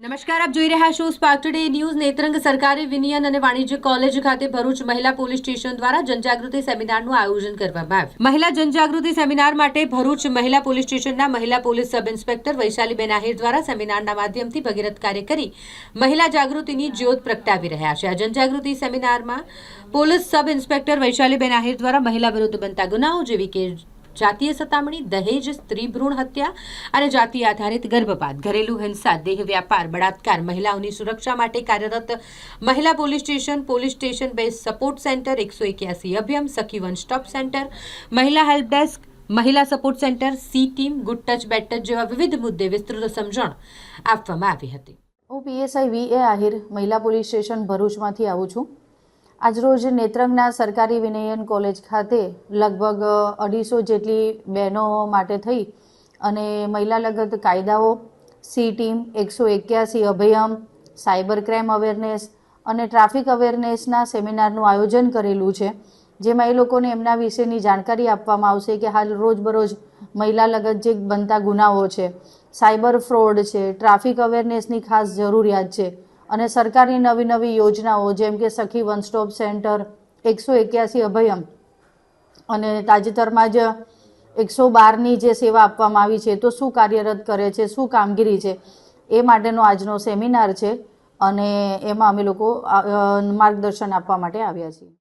નમસ્કાર, આપ જોઈ રહ્યા છો સ્પાર્ક ટુડે ન્યૂઝ। નેત્રંગ સરકારી વિનયન અને વાણિજ્ય કોલેજ ખાતે ભરૂચ મહિલા પોલીસ સ્ટેશન દ્વારા જનજાગૃતિ સેમિનારનું આયોજન કરવામાં આવ્યું। મહિલા જનજાગૃતિ સેમિનાર માટે ભરૂચ મહિલા પોલીસ સ્ટેશનના મહિલા પોલીસ સબ ઇન્સ્પેક્ટર વૈશાલીબેન આહિર દ્વારા સેમિનારના માધ્યમથી ભગીરથ કાર્ય કરી મહિલા જાગૃતિની જ્યોત પ્રગટાવી રહ્યા છે। આ જનજાગૃતિ સેમિનારમાં પોલીસ સબ ઇન્સ્પેક્ટર વૈશાલીબેન આહિર દ્વારા મહિલા વિરુદ્ધ બનતા ગુનાઓ જેવી કે જાતીય સતામણી, દહેજ, સ્ત્રી ભ્રૂણ હત્યા અને જાતિ આધારિત ગર્ભપાત, ઘરેલુ હિંસા, દેહ વ્યાપાર, બળાત્કાર, મહિલાઓની સુરક્ષા માટે કાર્યરત મહિલા police station base support centre, 181 અભિયમ, સખી વન સ્ટોપ સેન્ટર, મહિલા હેલ્પ ડેસ્ક, મહિલા support centre, C team, good touch bed touch જેવા વિવિધ મુદ્દે વિસ્તૃત સમજણ આપવામાં આવી હતી। હું પીએસઆઈ વી.એ. આહિર મહિલા પોલીસ સ્ટેશન ભરૂચમાંથી આવું છું। આજરોજ નેત્રંગના સરકારી વિનયન કોલેજ ખાતે લગભગ 250 જેટલી બહેનો માટે થઈ અને મહિલા લગત કાયદાઓ, C team, 181 અભિયમ, cyber crime awareness અને ટ્રાફિક અવેરનેસના સેમિનારનું આયોજન કરેલું છે, જેમાં એ લોકોને એમના વિશેની જાણકારી આપવામાં આવશે કે હાલ રોજબરોજ મહિલા લગત જે બનતા ગુનાઓ છે, સાયબર ફ્રોડ છે, ટ્રાફિક અવેરનેસની ખાસ જરૂરિયાત છે અને સરકારની નવી નવી યોજનાઓ જેમ કે સખી વન સ્ટોપ સેન્ટર, 181 અભયમ અને તાજેતરમાં જ 112ની જે સેવા આપવામાં આવી છે તો શું કાર્યરત કરે છે, શું કામગીરી છે, એ માટેનો આજનો સેમિનાર છે અને એમાં અમે લોકો માર્ગદર્શન આપવા માટે આવ્યા છીએ।